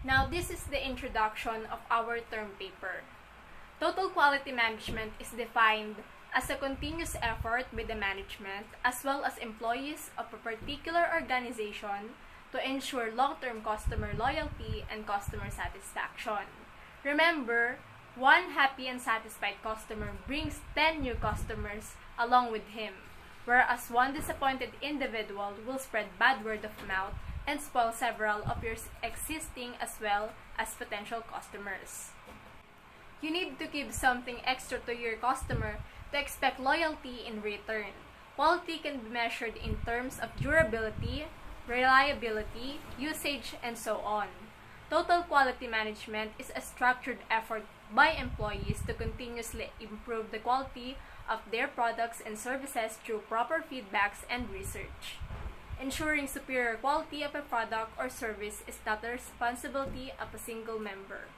Now, this is the introduction of our term paper. Total quality management is defined as a continuous effort by the management as well as employees of a particular organization to ensure long-term customer loyalty and customer satisfaction. Remember, one happy and satisfied customer brings 10 new customers along with him, whereas one disappointed individual will spread bad word of mouth and spoil several of your existing as well as potential customers. You need to give something extra to your customer to expect loyalty in return. Quality can be measured in terms of durability, reliability, usage, and so on. Total quality management is a structured effort by employees to continuously improve the quality of their products and services through proper feedbacks and research. Ensuring superior quality of a product or service is not the responsibility of a single member.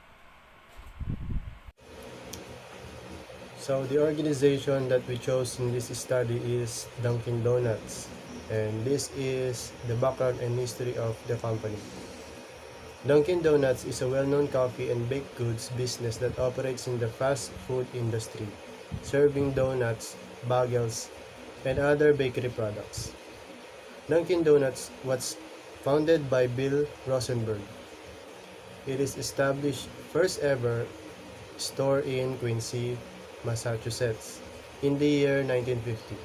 So the organization that we chose in this study is Dunkin' Donuts, and this is the background and history of the company. Dunkin' Donuts is a well-known coffee and baked goods business that operates in the fast food industry, serving donuts, bagels, and other bakery products. Dunkin' Donuts was founded by Bill Rosenberg. It is established first ever store in Quincy, Massachusetts in the year 1950.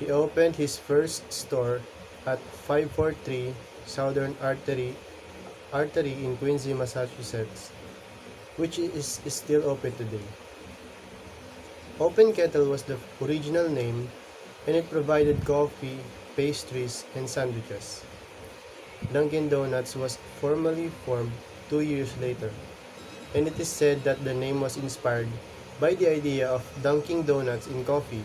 He opened his first store at 543 Southern Artery in Quincy, Massachusetts, which is still open today. Open Kettle was the original name, and it provided coffee, pastries, and sandwiches. Dunkin' Donuts was formally formed 2 years later, and it is said that the name was inspired by the idea of dunking donuts in coffee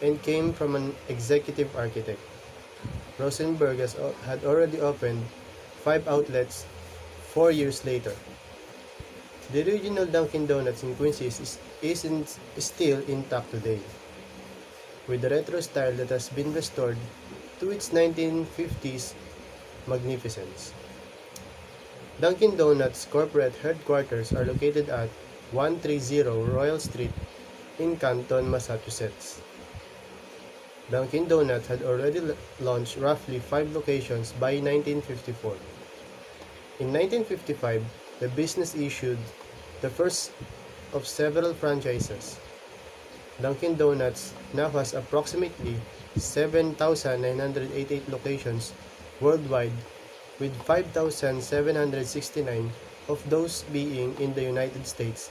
and came from an executive architect. Rosenberg had already opened 5 outlets 4 years later. The original Dunkin' Donuts in Quincy is still intact today, with the retro style that has been restored to its 1950s magnificence. Dunkin' Donuts corporate headquarters are located at 130 Royal Street in Canton, Massachusetts. Dunkin' Donuts had already launched roughly 5 locations by 1954. In 1955, the business issued the first of several franchises. Dunkin' Donuts now has approximately 7,988 locations worldwide, with 5,769 of those being in the United States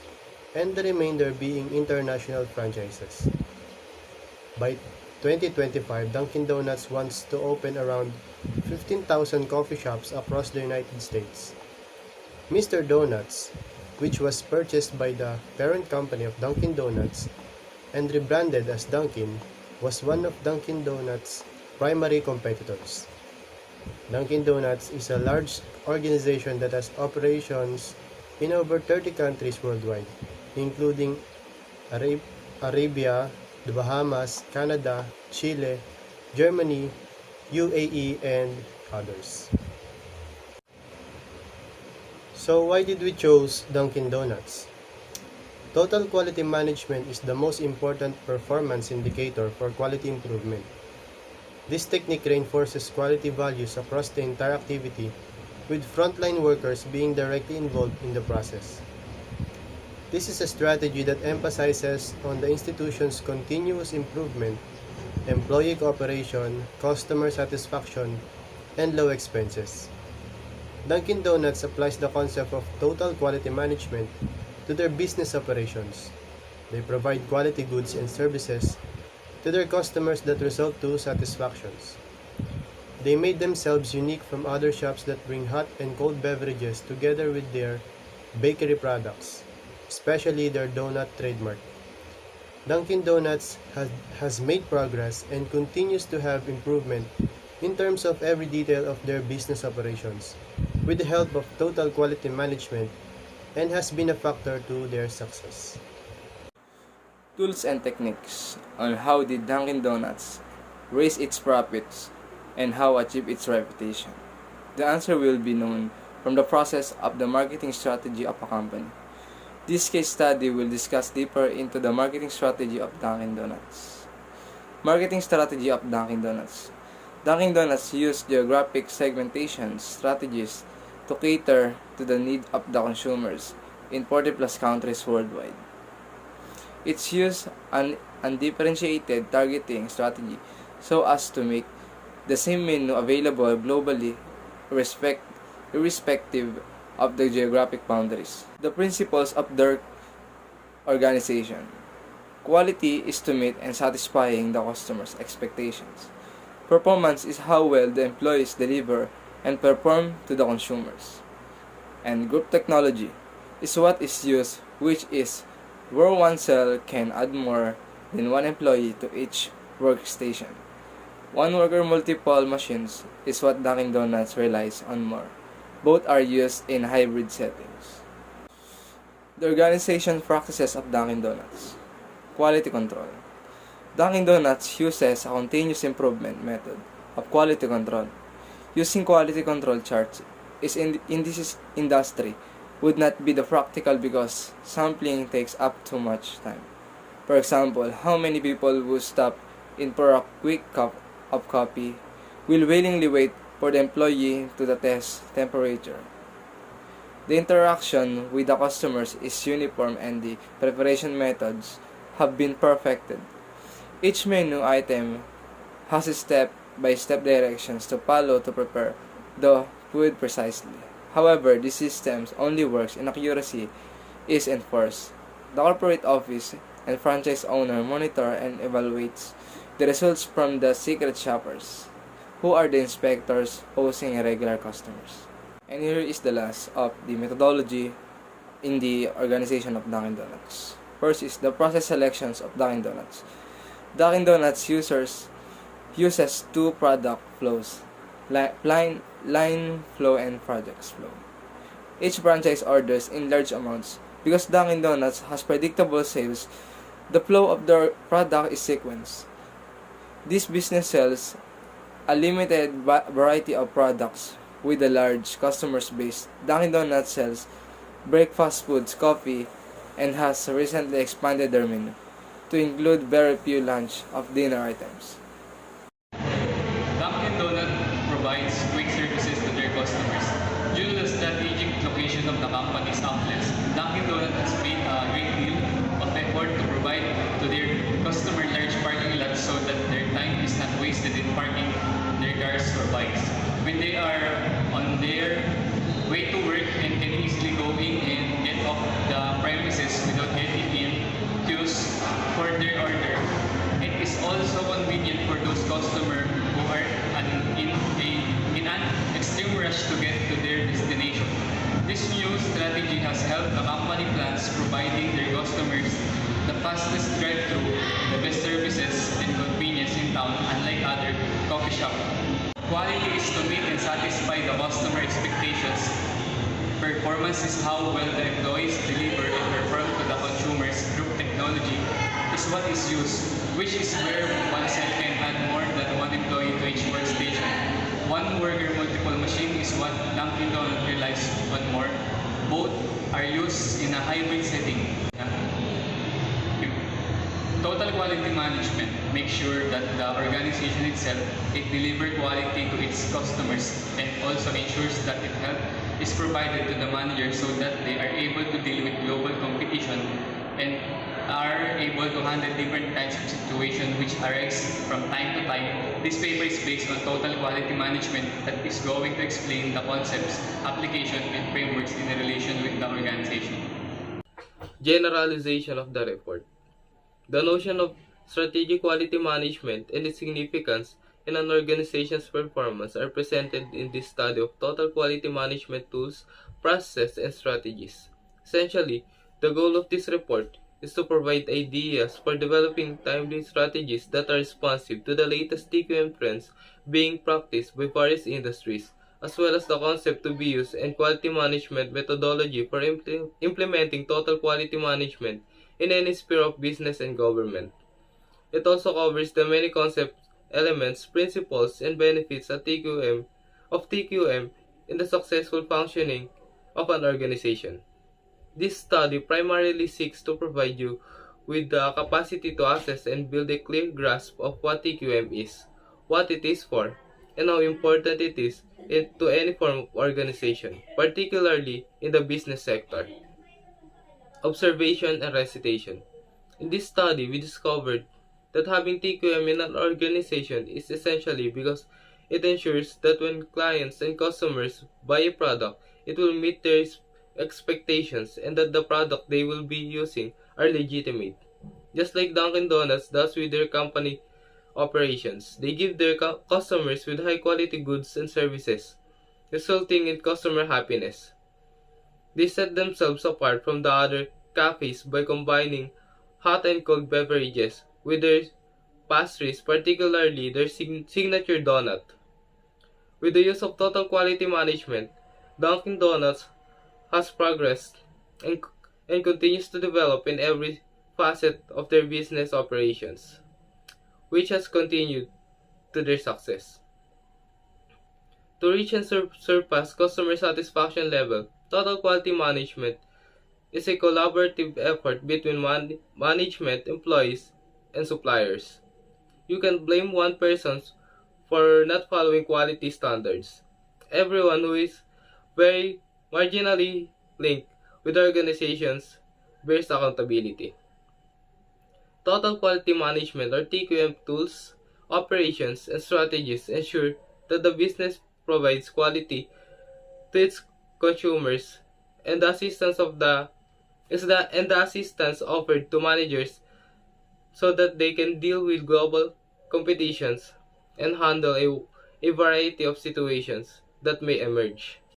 and the remainder being international franchises. By 2025, Dunkin' Donuts wants to open around 15,000 coffee shops across the United States. Mr. Donuts, which was purchased by the parent company of Dunkin' Donuts and rebranded as Dunkin', was one of Dunkin' Donuts' primary competitors. Dunkin' Donuts is a large organization that has operations in over 30 countries worldwide, including Arabia, the Bahamas, Canada, Chile, Germany, UAE, and others. So why did we choose Dunkin' Donuts? Total quality management is the most important performance indicator for quality improvement. This technique reinforces quality values across the entire activity, with frontline workers being directly involved in the process. This is a strategy that emphasizes on the institution's continuous improvement, employee cooperation, customer satisfaction, and low expenses. Dunkin' Donuts applies the concept of total quality management to their business operations. They provide quality goods and services to their customers that result to satisfactions. They made themselves unique from other shops that bring hot and cold beverages together with their bakery products, especially their donut trademark. Dunkin' Donuts has made progress and continues to have improvement in terms of every detail of their business operations, with the help of total quality management, and has been a factor to their success. Tools and techniques on how did Dunkin' Donuts raise its profits and how achieve its reputation. The answer will be known from the process of the marketing strategy of a company. This case study will discuss deeper into the marketing strategy of Dunkin' Donuts. Marketing strategy of Dunkin' Donuts. Dunkin' Donuts use geographic segmentation strategies to cater to the need of the consumers in 40 plus countries worldwide. It's used an undifferentiated targeting strategy so as to make the same menu available globally irrespective of the geographic boundaries. The principles of their organization. Quality is to meet and satisfying the customer's expectations. Performance is how well the employees deliver and perform to the consumers. And group technology is what is used, which is where one cell can add more than one employee to each workstation. One worker multiple machines is what Dunkin' Donuts relies on more. Both are used in hybrid settings. The organization practices of Dunkin' Donuts. Quality control. Dunkin' Donuts uses a continuous improvement method of quality control. Using quality control charts in this industry would not be the practical because sampling takes up too much time. For example, how many people who stop in for a quick cup of coffee will willingly wait for the employee to the test temperature. The interaction with the customers is uniform and the preparation methods have been perfected. Each menu item has a step-by-step directions to follow to prepare the food precisely. However, this system only works in accuracy is enforced. The corporate office and franchise owner monitor and evaluates the results from the secret shoppers, who are the inspectors posing regular customers. And here is the last of the methodology in the organization of Dunkin' Donuts. First is the process selections of Dunkin' Donuts. Dunkin' Donuts uses two product flows, line flow and projects flow. Each franchise orders in large amounts. Because Dunkin' Donuts has predictable sales, the flow of their product is sequenced. This business sells a limited variety of products with a large customer base. Dunkin' Donuts sells breakfast foods, coffee, and has recently expanded their menu to include very few lunch of dinner items. Dunkin' Donuts provides quick services to their customers. Due to the strategic location of the company's outlets, Dunkin' Donuts has made a great deal of effort to provide to their customer large parking lots so that their time is not wasted in parking their cars or bikes. When they are on their way to work and can easily go in and get off the premises without getting in queues for their order. It is also convenient for those customers who are in an extreme rush to get to their destination. This new strategy has helped the company plans providing their customers the fastest drive-through, the best services and convenience in town, unlike other coffee shops. Quality is to meet and satisfy the customer expectations. Performance is how well the employees deliver and perform to the consumers. Group technology is what is used, which is where one cell can add more than one employee to each workstation. One worker multiple machine is what Dunkin' Donuts relies on more. Both are used in a hybrid setting. Total quality management makes sure that the organization itself it delivers quality to its customers and also ensures that help is provided to the manager so that they are able to deal with global competition and are able to handle different kinds of situations which arise from time to time. This paper is based on total quality management that is going to explain the concepts, application, and frameworks in relation with the organization. Generalization of the report. The notion of strategic quality management and its significance in an organization's performance are presented in this study of total quality management tools, processes, and strategies. Essentially, the goal of this report is to provide ideas for developing timely strategies that are responsive to the latest TQM trends being practiced by various industries, as well as the concept to be used and quality management methodology for implementing total quality management in any sphere of business and government. It also covers the many concepts, elements, principles, and benefits of TQM in the successful functioning of an organization. This study primarily seeks to provide you with the capacity to assess and build a clear grasp of what TQM is, what it is for, and how important it is to any form of organization, particularly in the business sector. Observation and recitation. In this study, we discovered that having TQM in an organization is essentially because it ensures that when clients and customers buy a product, it will meet their expectations and that the product they will be using are legitimate. Just like Dunkin' Donuts does with their company operations, they give their customers with high quality goods and services, resulting in customer happiness. They set themselves apart from the other cafes by combining hot and cold beverages with their pastries, particularly their signature donut. With the use of total quality management, Dunkin' Donuts has progressed and continues to develop in every facet of their business operations, which has continued to their success. To reach and surpass customer satisfaction level, total quality management is a collaborative effort between management, employees, and suppliers. You can blame one person for not following quality standards. Everyone who is very marginally linked with organizations bears accountability. Total quality management or TQM tools, operations, and strategies ensure that the business provides quality to its consumers and the assistance offered to managers so that they can deal with global competitions and handle a variety of situations that may emerge.